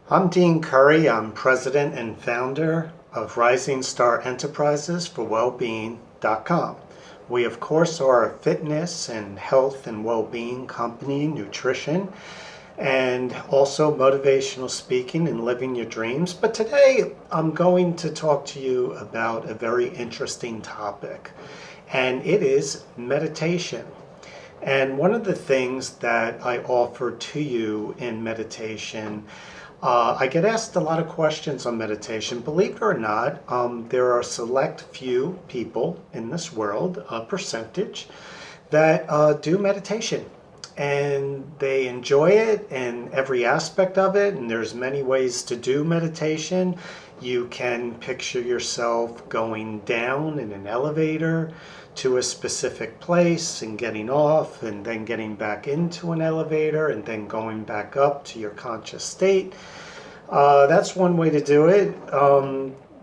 I'm Dean Curry. I'm president and founder of Rising Star Enterprises for Wellbeing.com. We, of course, are a fitness and health and well-being company, nutrition, and also motivational speaking and living your dreams. But today I'm going to talk to you about a very interesting topic, and it is meditation. And one of the things that I offer to you in meditation, I get asked a lot of questions on meditation. Believe it or not, there are a select few people in this world, a percentage, that do meditation. And they enjoy it and every aspect of it. And there's many ways to do meditation. You can picture yourself going down in an elevator to a specific place and getting off and then getting back into an elevator and then going back up to your conscious state. That's one way to do it.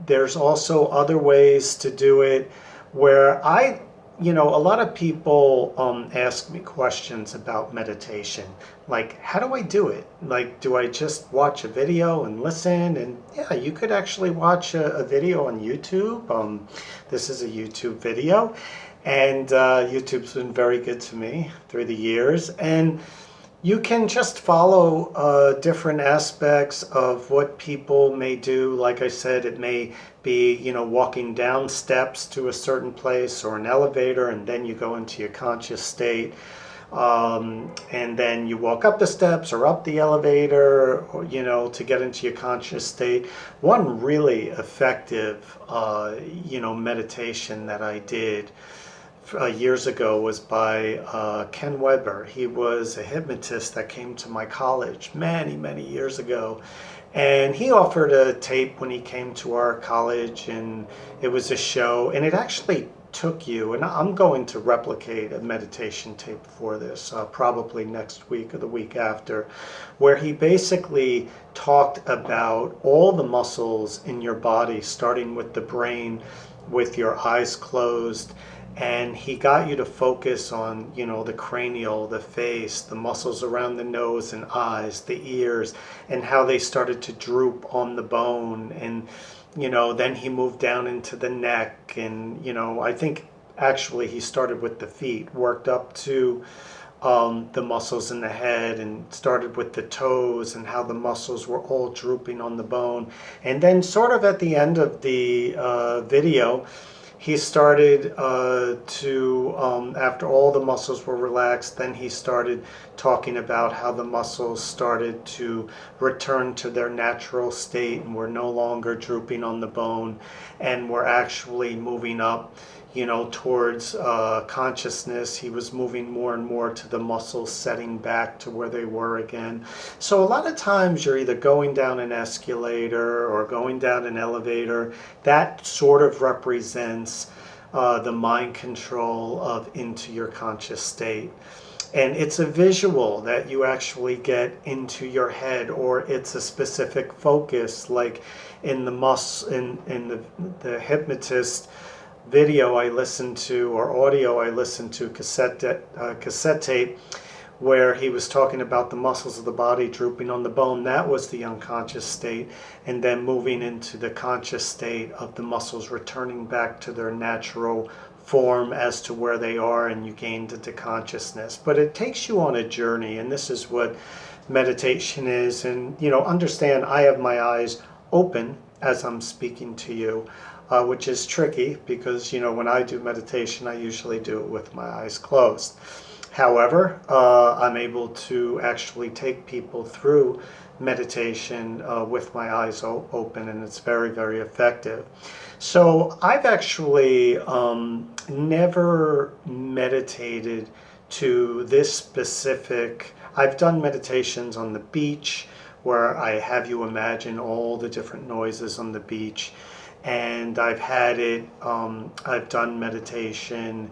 There's also other ways to do it where a lot of people ask me questions about meditation. Like, how do I do it? Like, do I just watch a video and listen? And yeah, you could actually watch a video on YouTube. This is a YouTube video, and YouTube's been very good to me through the years. And you can just follow different aspects of what people may do. Like I said, it may be, walking down steps to a certain place or an elevator, and then you go into your conscious state. And then you walk up the steps or up the elevator, or, to get into your conscious state. One really effective, meditation that I did years ago was by Ken Weber. He was a hypnotist that came to my college many, many years ago. And he offered a tape when he came to our college, and it was a show, and it actually took you, and I'm going to replicate a meditation tape for this, probably next week or the week after, where he basically talked about all the muscles in your body, starting with the brain, with your eyes closed. And he got you to focus on, the cranial, the face, the muscles around the nose and eyes, the ears, and how they started to droop on the bone. And, then he moved down into the neck. And, I think actually he started with the feet, worked up to the muscles in the head, and started with the toes and how the muscles were all drooping on the bone. And then sort of at the end of the video, he started after all the muscles were relaxed, then he started talking about how the muscles started to return to their natural state and were no longer drooping on the bone and were actually moving up, towards consciousness. He was moving more and more to the muscles setting back to where they were again. So a lot of times you're either going down an escalator or going down an elevator. That sort of represents the mind control of into your conscious state. And it's a visual that you actually get into your head, or it's a specific focus, like in the hypnotist video I listened to, or audio I listened to, cassette tape, where he was talking about the muscles of the body drooping on the bone. That was the unconscious state, and then moving into the conscious state of the muscles returning back to their natural form as to where they are, and you gained into consciousness. But it takes you on a journey, and this is what meditation is. And understand, I have my eyes open as I'm speaking to you, which is tricky because when I do meditation, I usually do it with my eyes closed. However, I'm able to actually take people through meditation with my eyes open, and it's very, very effective. So I've actually never meditated to this specific. I've done meditations on the beach where I have you imagine all the different noises on the beach. And I've done meditation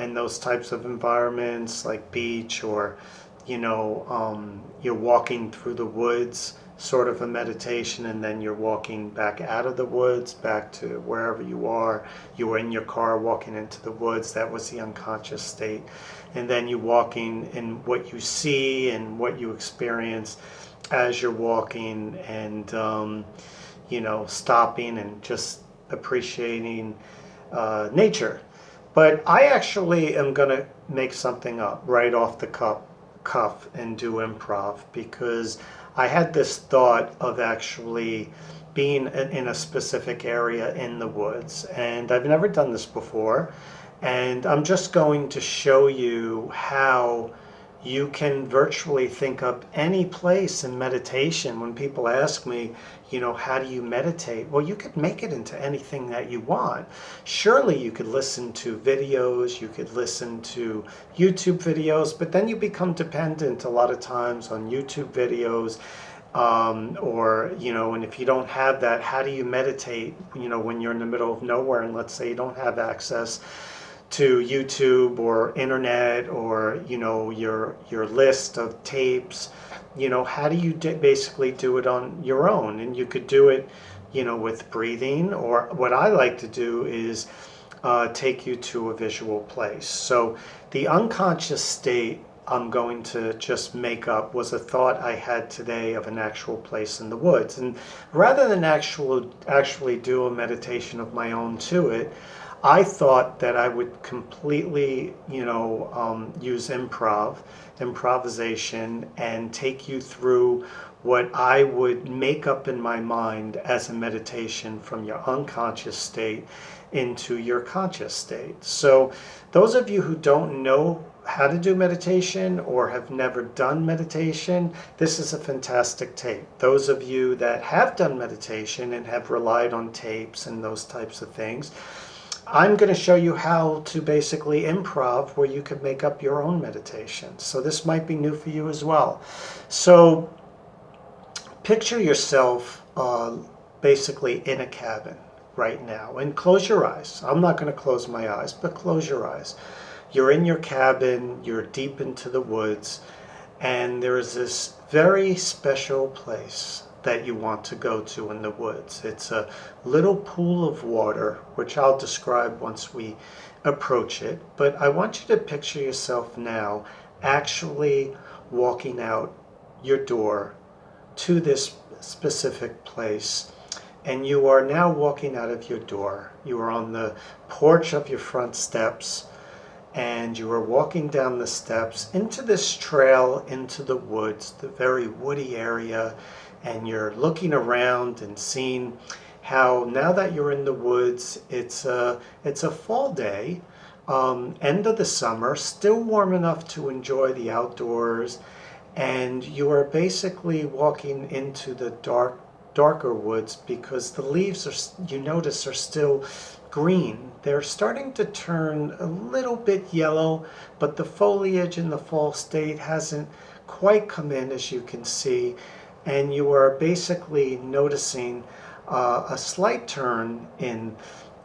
in those types of environments like beach, or you're walking through the woods, sort of a meditation, and then you're walking back out of the woods back to wherever you are. You were in your car walking into the woods, that was the unconscious state. And then you're walking in what you see and what you experience as you're walking, and stopping and just appreciating nature. But I actually am going to make something up right off the cuff and do improv, because I had this thought of actually being in a specific area in the woods, and I've never done this before, and I'm just going to show you how you can virtually think up any place in meditation. When people ask me, how do you meditate? Well, you could make it into anything that you want. Surely you could listen to videos, you could listen to YouTube videos, but then you become dependent a lot of times on YouTube videos. And if you don't have that, how do you meditate, when you're in the middle of nowhere, and let's say you don't have access to YouTube or internet, or your list of tapes. How do you basically do it on your own? And you could do it with breathing, or what I like to do is take you to a visual place. So the unconscious state I'm going to just make up was a thought I had today of an actual place in the woods, and rather than actually do a meditation of my own to it, I thought that I would completely, use improvisation, and take you through what I would make up in my mind as a meditation from your unconscious state into your conscious state. So those of you who don't know how to do meditation or have never done meditation, this is a fantastic tape. Those of you that have done meditation and have relied on tapes and those types of things, I'm going to show you how to basically improv, where you can make up your own meditation. So this might be new for you as well. So picture yourself basically in a cabin right now, and close your eyes. I'm not going to close my eyes, but close your eyes. You're in your cabin, you're deep into the woods, and there is this very special place that you want to go to in the woods. It's a little pool of water, which I'll describe once we approach it. But I want you to picture yourself now actually walking out your door to this specific place. And you are now walking out of your door. You are on the porch of your front steps, and you are walking down the steps into this trail into the woods, the very woody area. And you're looking around and seeing how, now that you're in the woods, it's a fall day, end of the summer, still warm enough to enjoy the outdoors, and you are basically walking into the darker woods, because the leaves are still green. They're starting to turn a little bit yellow, but the foliage in the fall state hasn't quite come in, as you can see. And you are basically noticing a slight turn in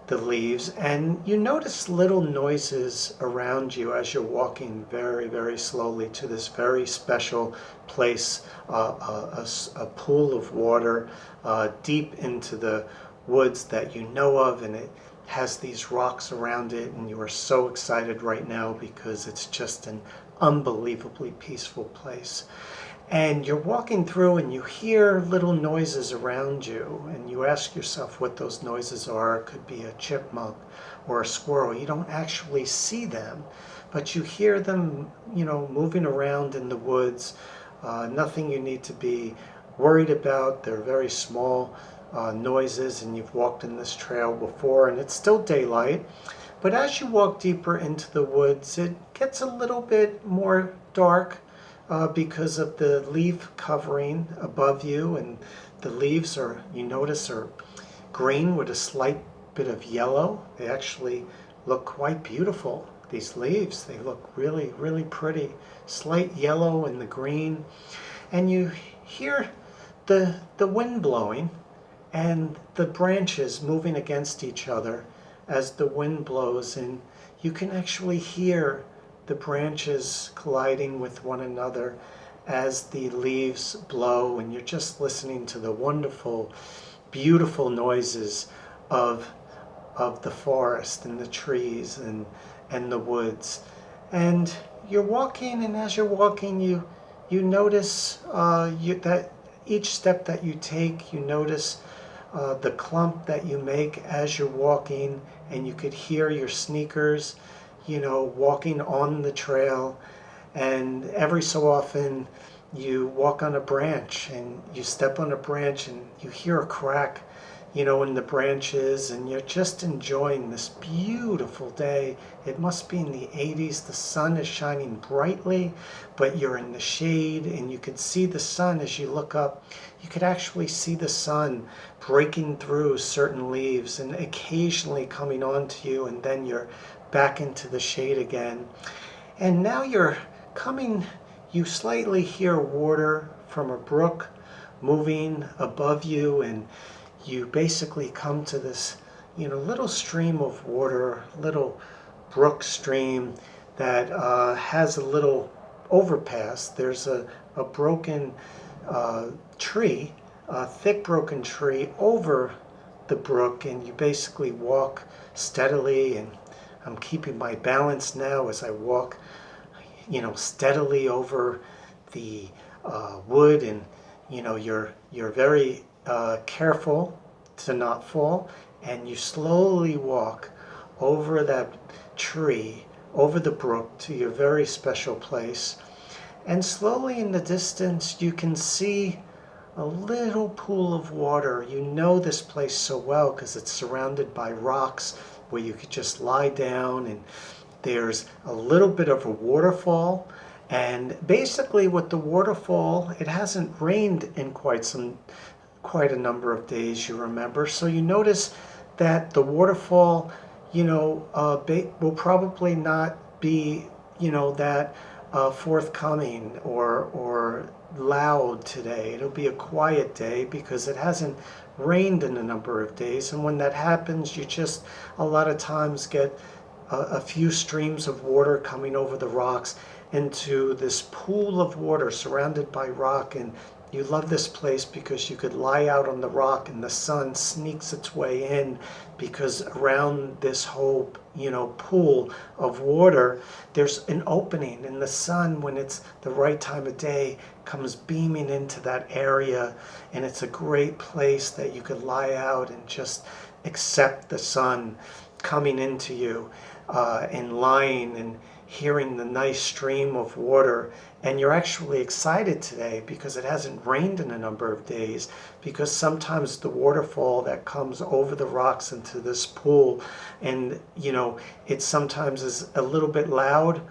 the leaves, and you notice little noises around you as you're walking very, very slowly to this very special place, a pool of water deep into the woods that you know of, and it has these rocks around it, and you are so excited right now because it's just an unbelievably peaceful place. And you're walking through and you hear little noises around you, and you ask yourself what those noises are. It could be a chipmunk or a squirrel. You don't actually see them, but you hear them, moving around in the woods. Nothing you need to be worried about. They're very small noises, and you've walked in this trail before, and it's still daylight. But as you walk deeper into the woods, it gets a little bit more dark, because of the leaf covering above you, and the leaves you notice are green with a slight bit of yellow. They actually look quite beautiful. These leaves, they look really, really pretty. Slight yellow and the green. And you hear the wind blowing and the branches moving against each other as the wind blows, and you can actually hear the branches colliding with one another as the leaves blow, and you're just listening to the wonderful, beautiful noises of the forest and the trees and the woods. And you're walking, and as you're walking, you you notice that each step that you take, you notice the clump that you make as you're walking, and you could hear your sneakers, walking on the trail. And every so often you walk on a branch and you step on a branch and you hear a crack, in the branches, and you're just enjoying this beautiful day. It must be in the 80s. The sun is shining brightly, but you're in the shade and you can see the sun as you look up. You could actually see the sun breaking through certain leaves and occasionally coming onto you, and then you're back into the shade again. And now you slightly hear water from a brook moving above you, and you basically come to this, little stream of water, little brook stream that has a little overpass. There's a broken tree, a thick broken tree over the brook, and you basically walk steadily, and I'm keeping my balance now as I walk, steadily over the wood, and you're very careful to not fall, and you slowly walk over that tree, over the brook, to your very special place. And slowly in the distance you can see a little pool of water. You know this place so well because it's surrounded by rocks where you could just lie down, and there's a little bit of a waterfall. And basically with the waterfall, it hasn't rained in quite a number of days, you remember. So you notice that the waterfall, will probably not be, that forthcoming or loud today. It'll be a quiet day because it hasn't rained in a number of days. And when that happens, you just a lot of times get a few streams of water coming over the rocks into this pool of water surrounded by rock. And you love this place because you could lie out on the rock and the sun sneaks its way in, because around this whole, pool of water, there's an opening, and the sun, when it's the right time of day, comes beaming into that area. And it's a great place that you could lie out and just accept the sun coming into you, and lying and hearing the nice stream of water. And you're actually excited today because it hasn't rained in a number of days, because sometimes the waterfall that comes over the rocks into this pool, and it sometimes is a little bit loud,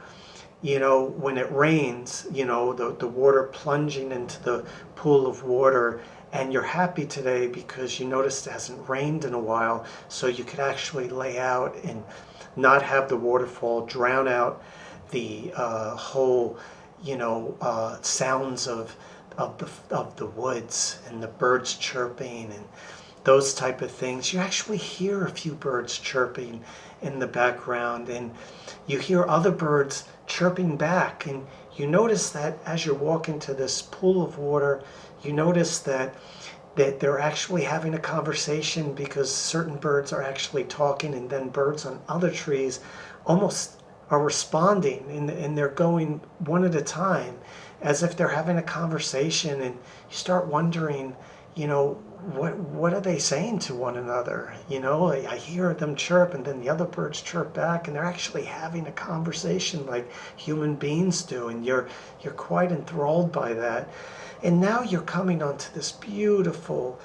when it rains, the water plunging into the pool of water. And you're happy today because you noticed it hasn't rained in a while, so you could actually lay out and not have the waterfall drown out the whole, sounds of the woods and the birds chirping and those type of things. You actually hear a few birds chirping in the background, and you hear other birds chirping back. And you notice that as you're walking to this pool of water, you notice that they're actually having a conversation, because certain birds are actually talking, and then birds on other trees almost are responding, and they're going one at a time as if they're having a conversation. And you start wondering, what are they saying to one another? I hear them chirp, and then the other birds chirp back, and they're actually having a conversation like human beings do, and you're quite enthralled by that. And now you're coming onto this beautiful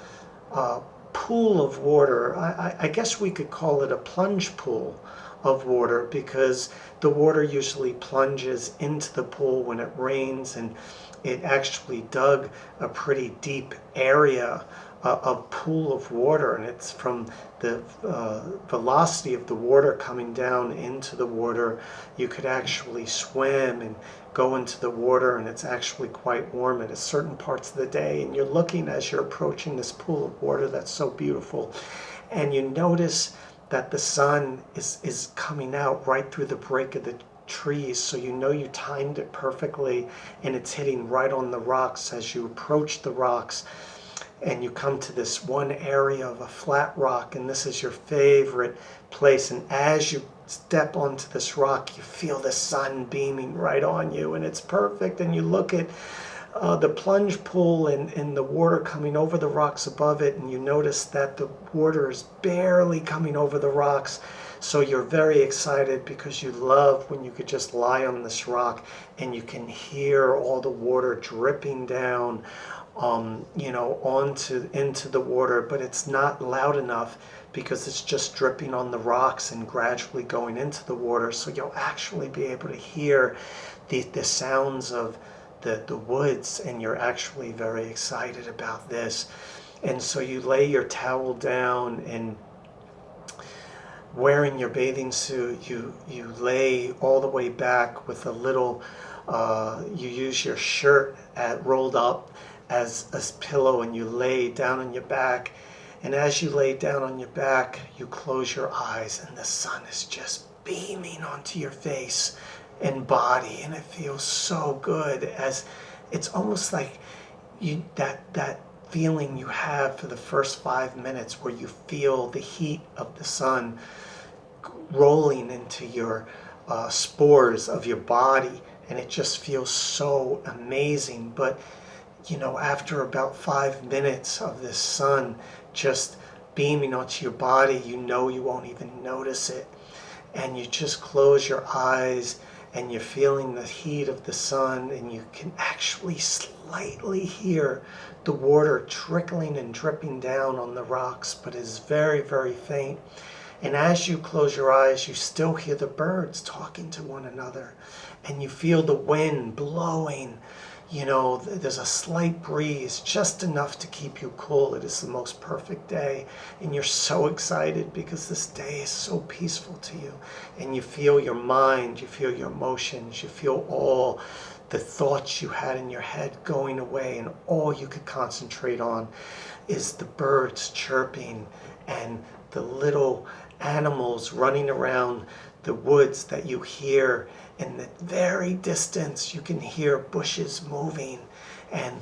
pool of water. I guess we could call it a plunge pool of water, because the water usually plunges into the pool when it rains, and it actually dug a pretty deep area, a pool of water, and it's from the velocity of the water coming down into the water. You could actually swim and go into the water, and it's actually quite warm at certain parts of the day. And you're looking as you're approaching this pool of water that's so beautiful, and you notice that the sun is coming out right through the break of the trees, so you timed it perfectly, and it's hitting right on the rocks as you approach the rocks. And you come to this one area of a flat rock, and this is your favorite place. And as you step onto this rock, you feel the sun beaming right on you, and it's perfect. And you look at the plunge pool and the water coming over the rocks above it, and you notice that the water is barely coming over the rocks. So you're very excited because you love when you could just lie on this rock and you can hear all the water dripping down, into the water, but it's not loud enough because it's just dripping on the rocks and gradually going into the water. So you'll actually be able to hear the sounds of the woods, and you're actually very excited about this. And so you lay your towel down, and wearing your bathing suit, you lay all the way back with a little, you use your shirt rolled up as a pillow, and you lay down on your back. And as you lay down on your back, you close your eyes, and the sun is just beaming onto your face and body, and it feels so good. As it's almost like that feeling you have for the first 5 minutes where you feel the heat of the sun rolling into your spores of your body, and it just feels so amazing. But after about 5 minutes of this sun just beaming onto your body, you won't even notice it, and you just close your eyes and you're feeling the heat of the sun, and you can actually slightly hear the water trickling and dripping down on the rocks, but it's very, very faint. And as you close your eyes, you still hear the birds talking to one another, and you feel the wind blowing. There's a slight breeze, just enough to keep you cool. It is the most perfect day, and you're so excited because this day is so peaceful to you. And you feel your mind, you feel your emotions, you feel all the thoughts you had in your head going away, and all you could concentrate on is the birds chirping and the little animals running around the woods that you hear. In the very distance, you can hear bushes moving and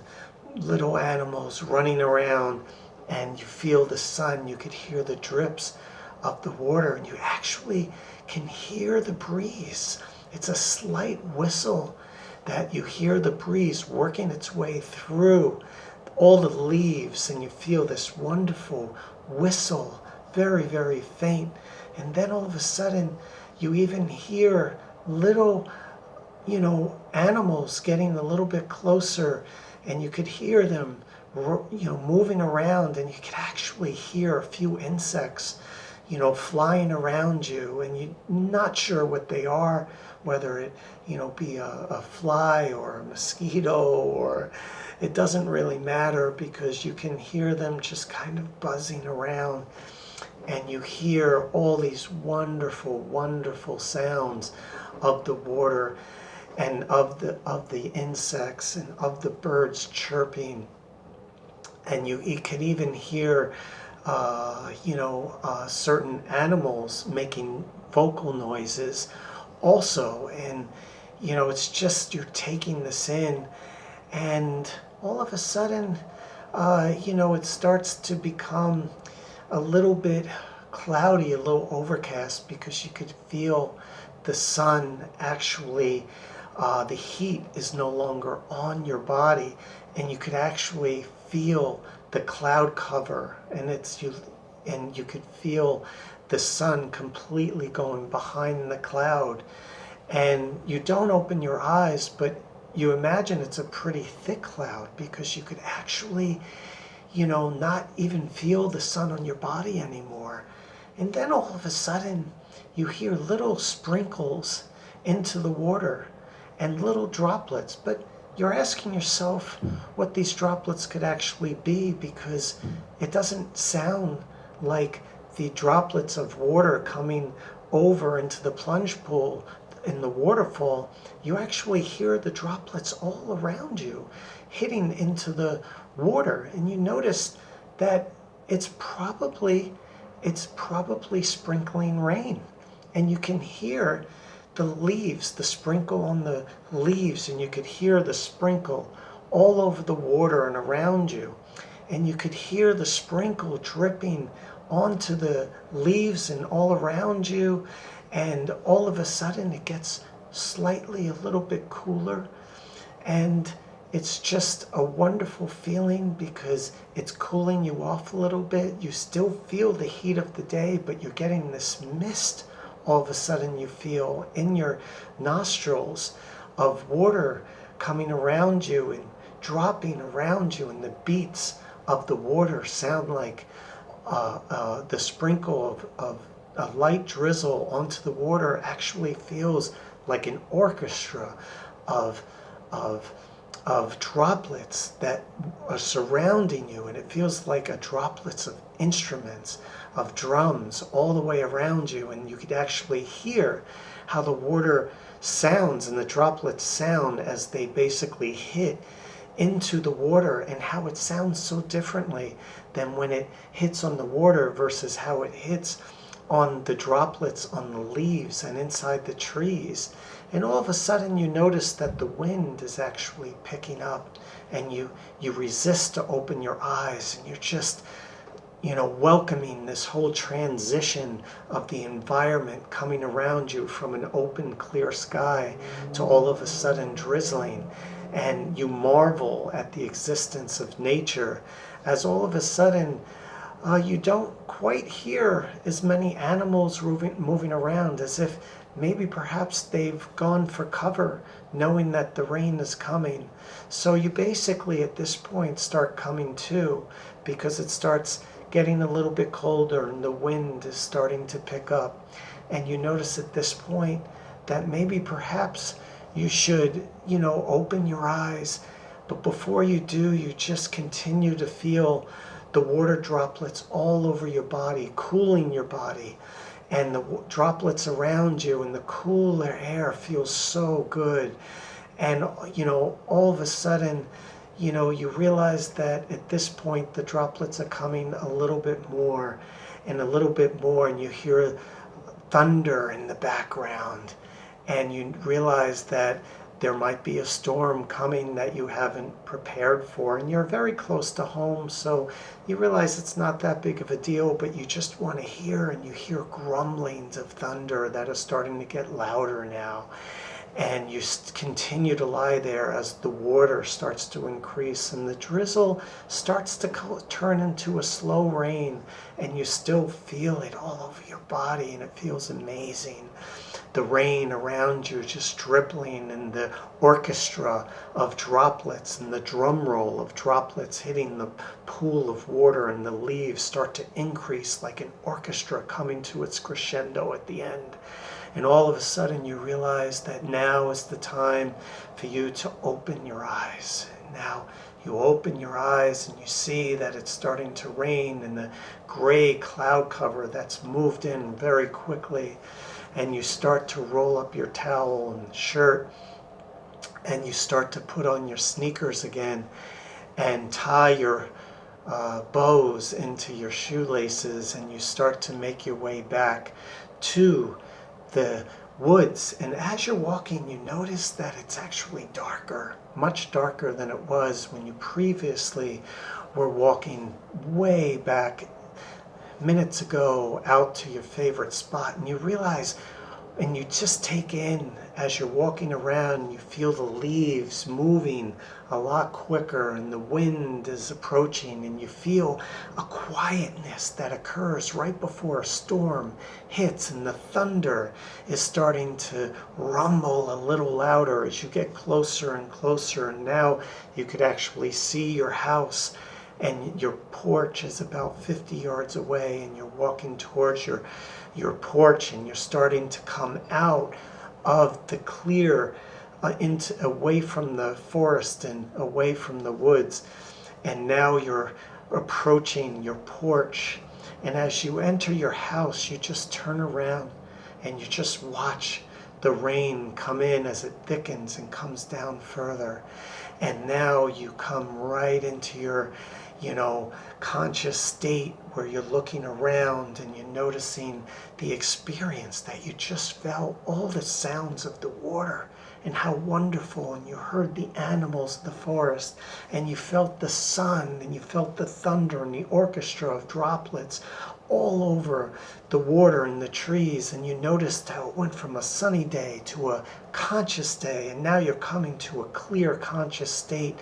little animals running around, and you feel the sun. You could hear the drips of the water, and you actually can hear the breeze. It's a slight whistle that you hear, the breeze working its way through all the leaves, and you feel this wonderful whistle, very, very faint. And then all of a sudden, you even hear little, animals getting a little bit closer, and you could hear them, moving around, and you could actually hear a few insects, flying around you, and you're not sure what they are, whether it, be a fly or a mosquito, or it doesn't really matter, because you can hear them just kind of buzzing around. And you hear all these wonderful, wonderful sounds of the water, and of the insects, and of the birds chirping. And you can even hear, certain animals making vocal noises also. And, it's just, you're taking this in, and all of a sudden, it starts to become a little bit cloudy, a little overcast, because you could feel the sun actually, the heat is no longer on your body, and you could actually feel the cloud cover, and you could feel the sun completely going behind the cloud. And you don't open your eyes, but you imagine it's a pretty thick cloud, because you could actually not even feel the sun on your body anymore. And then all of a sudden, you hear little sprinkles into the water and little droplets. But you're asking yourself what these droplets could actually be, because it doesn't sound like the droplets of water coming over into the plunge pool in the waterfall. You actually hear the droplets all around you hitting into the water, and you notice that it's probably sprinkling rain, and you can hear the leaves, the sprinkle on the leaves, and you could hear the sprinkle all over the water and around you, and you could hear the sprinkle dripping onto the leaves and all around you. And all of a sudden, it gets slightly a little bit cooler, and it's just a wonderful feeling because it's cooling you off a little bit. You still feel the heat of the day, but you're getting this mist all of a sudden you feel in your nostrils of water coming around you and dropping around you, and the beats of the water sound like the sprinkle of a light drizzle onto the water actually feels like an orchestra of of of droplets that are surrounding you, and it feels like a droplets of instruments, of drums all the way around you, and you could actually hear how the water sounds and the droplets sound as they basically hit into the water, and how it sounds so differently than when it hits on the water versus how it hits on the droplets on the leaves and inside the trees. And all of a sudden you notice that the wind is actually picking up, and you resist to open your eyes, and you're just welcoming this whole transition of the environment coming around you from an open clear sky to all of a sudden drizzling. And you marvel at the existence of nature as all of a sudden you don't quite hear as many animals moving around, as if maybe perhaps they've gone for cover knowing that the rain is coming. So you basically at this point start coming to, because it starts getting a little bit colder and the wind is starting to pick up. And you notice at this point that maybe perhaps you should, open your eyes. But before you do, you just continue to feel the water droplets all over your body, cooling your body. And the droplets around you and the cooler air feels so good. And, all of a sudden, you realize that at this point the droplets are coming a little bit more and a little bit more, and you hear thunder in the background. And you realize that there might be a storm coming that you haven't prepared for, and you're very close to home, so you realize it's not that big of a deal, but you just want to hear, and you hear grumblings of thunder that are starting to get louder now. And you continue to lie there as the water starts to increase and the drizzle starts to turn into a slow rain, and you still feel it all over your body, and it feels amazing. The rain around you just dribbling, and the orchestra of droplets and the drum roll of droplets hitting the pool of water, and the leaves start to increase like an orchestra coming to its crescendo at the end. And all of a sudden you realize that now is the time for you to open your eyes. Now you open your eyes and you see that it's starting to rain, and the gray cloud cover that's moved in very quickly. And you start to roll up your towel and shirt, and you start to put on your sneakers again and tie your bows into your shoelaces, and you start to make your way back to the woods. And as you're walking, you notice that it's actually darker, much darker than it was when you previously were walking way back minutes ago out to your favorite spot. And you realize, and you just take in as you're walking around, you feel the leaves moving a lot quicker, and the wind is approaching, and you feel a quietness that occurs right before a storm hits, and the thunder is starting to rumble a little louder as you get closer and closer. And now you could actually see your house, and your porch is about 50 yards away, and you're walking towards your porch, and you're starting to come out of the clear away from the forest and away from the woods. And now you're approaching your porch, and as you enter your house, you just turn around and you just watch the rain come in as it thickens and comes down further. And now you come right into your conscious state where you're looking around and you're noticing the experience that you just felt, all the sounds of the water and how wonderful, and you heard the animals in the forest, and you felt the sun, and you felt the thunder and the orchestra of droplets all over the water and the trees, and you noticed how it went from a sunny day to a conscious day, and now you're coming to a clear conscious state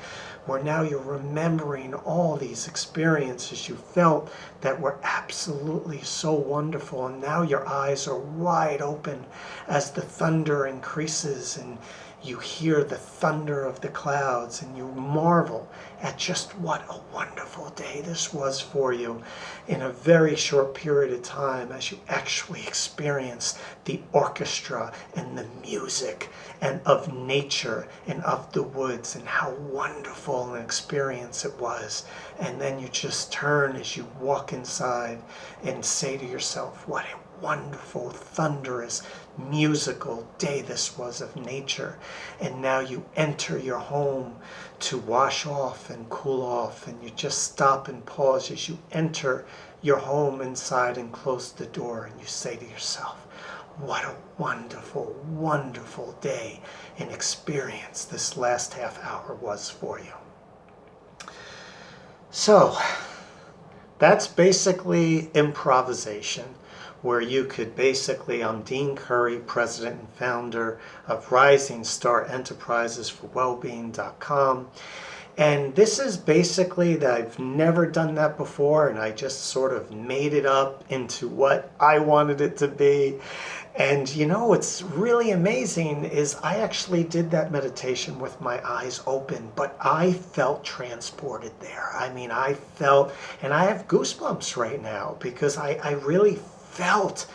where now you're remembering all these experiences you felt that were absolutely so wonderful, and now your eyes are wide open as the thunder increases and you hear the thunder of the clouds, and you marvel at just what a wonderful day this was for you in a very short period of time, as you actually experience the orchestra and the music and of nature and of the woods, and how wonderful an experience it was. And then you just turn as you walk inside and say to yourself, what a wonderful, thunderous, musical day this was of nature. And now you enter your home to wash off and cool off, and you just stop and pause as you enter your home inside and close the door, and you say to yourself, what a wonderful, wonderful day and experience this last half hour was for you. So that's basically improvisation, where you could basically, I'm Dean Curry, president and founder of Rising Star Enterprises for Wellbeing.com. And this is basically that I've never done that before, and I just sort of made it up into what I wanted it to be. And you know, what's really amazing is I actually did that meditation with my eyes open, but I felt transported there. I mean, I felt, and I have goosebumps right now because I really felt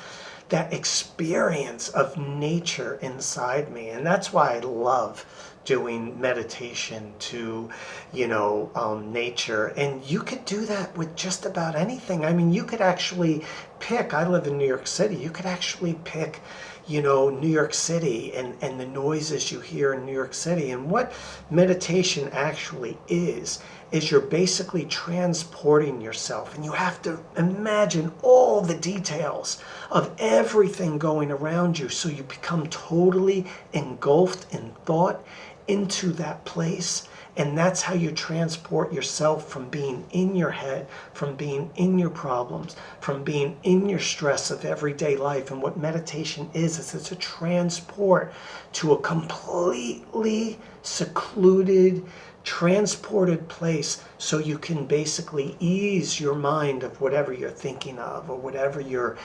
that experience of nature inside me. And that's why I love doing meditation to, nature. And you could do that with just about anything. I mean, you could actually pick, I live in New York City, you could actually pick, New York City and the noises you hear in New York City. And what meditation actually is you're basically transporting yourself, and you have to imagine all the details of everything going around you, so you become totally engulfed in thought into that place. And that's how you transport yourself from being in your head, from being in your problems, from being in your stress of everyday life. And what meditation is it's a transport to a completely secluded, transported place, so you can basically ease your mind of whatever you're thinking of or whatever you're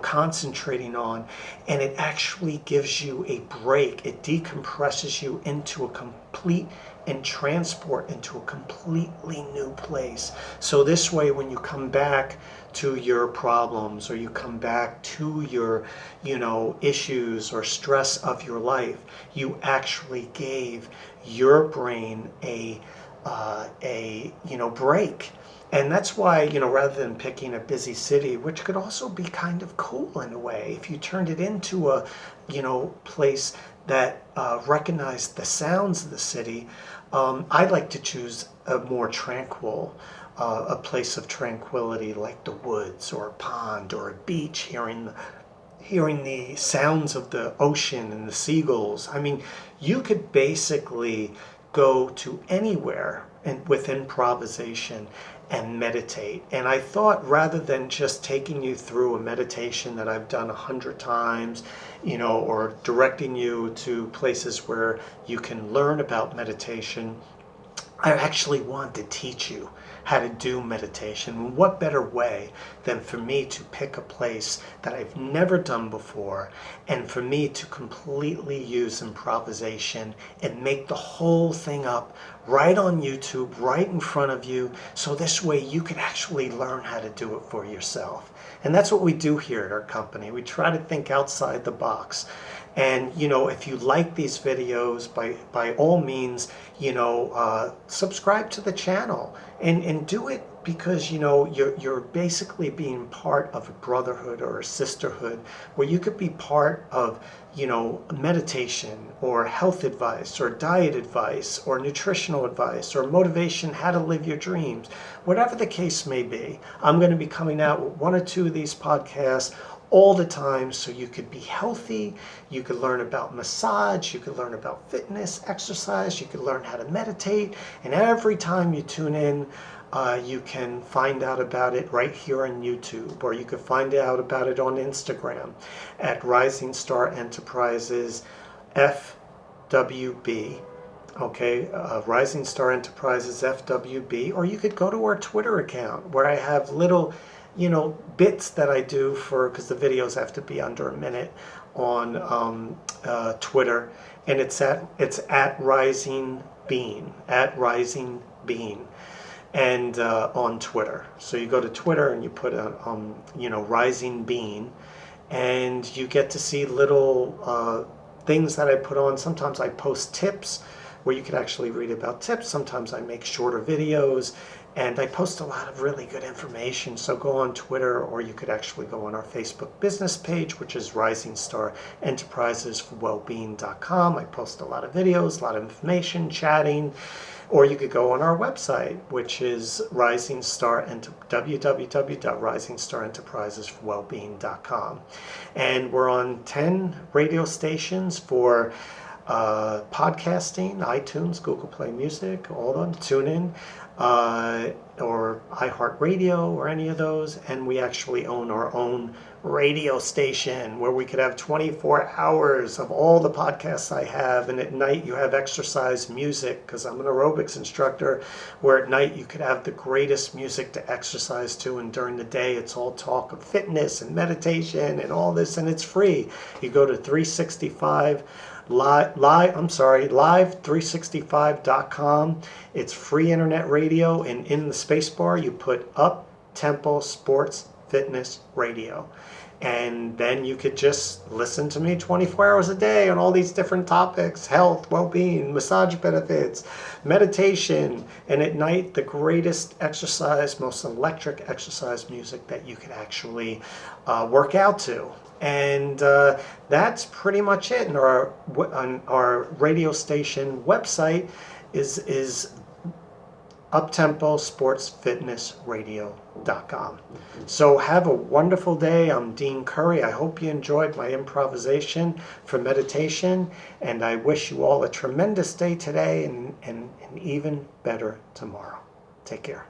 concentrating on. And it actually gives you a break. It decompresses you into a complete and transport into a completely new place. So this way, when you come back to your problems, or you come back to your issues or stress of your life, you actually gave your brain a break. And that's why, rather than picking a busy city, which could also be kind of cool in a way, if you turned it into a place that recognized the sounds of the city, I'd like to choose a more tranquil, a place of tranquility, like the woods or a pond or a beach, hearing the sounds of the ocean and the seagulls. I mean, you could basically go to anywhere with improvisation and meditate. And I thought, rather than just taking you through a meditation that I've done 100 times, or directing you to places where you can learn about meditation, I actually want to teach you how to do meditation. What better way than for me to pick a place that I've never done before, and for me to completely use improvisation and make the whole thing up right on YouTube, right in front of you, so this way you can actually learn how to do it for yourself. And that's what we do here at our company. We try to think outside the box. And, if you like these videos, by all means, subscribe to the channel and do it because you know you're basically being part of a brotherhood or a sisterhood where you could be part of, you know, meditation or health advice or diet advice or nutritional advice or motivation, how to live your dreams, whatever the case may be. I'm going to be coming out with 1 or 2 of these podcasts all the time, so you could be healthy, you could learn about massage, you could learn about fitness, exercise, you could learn how to meditate, and every time you tune in, you can find out about it right here on YouTube, or you could find out about it on Instagram at Rising Star Enterprises FWB. Okay, Rising Star Enterprises FWB, or you could go to our Twitter account where I have little, you know, bits that I do for, because the videos have to be under a minute on Twitter, and it's at Rising Bean, and on Twitter. So you go to Twitter and you put you know, Rising Bean, and you get to see little things that I put on. Sometimes I post tips where you could actually read about tips. Sometimes I make shorter videos, and I post a lot of really good information. So go on Twitter, or you could actually go on our Facebook business page, which is Rising Star Enterprises for Wellbeing.com. I post a lot of videos, a lot of information, chatting. Or you could go on our website, which is www.risingstarenterprisesforwellbeing.com. And we're on 10 radio stations for podcasting, iTunes, Google Play Music, all of them, TuneIn, or iHeartRadio, or any of those. And we actually own our own radio station where we could have 24 hours of all the podcasts I have, and at night you have exercise music, because I'm an aerobics instructor, where at night you could have the greatest music to exercise to, and during the day it's all talk of fitness and meditation and all this, and it's free. You go to 365 live365.com. It's free internet radio, and in the space bar you put Up Tempo Sports Fitness Radio, and then you could just listen to me 24 hours a day on all these different topics: health, well-being, massage benefits, meditation, and at night the greatest exercise, most electric exercise music that you could actually work out to. And that's pretty much it. And our radio station website is uptemposportsfitnessradio.com. So have a wonderful day. I'm Dean Curry. I hope you enjoyed my improvisation for meditation, and I wish you all a tremendous day today and an even better tomorrow. Take care.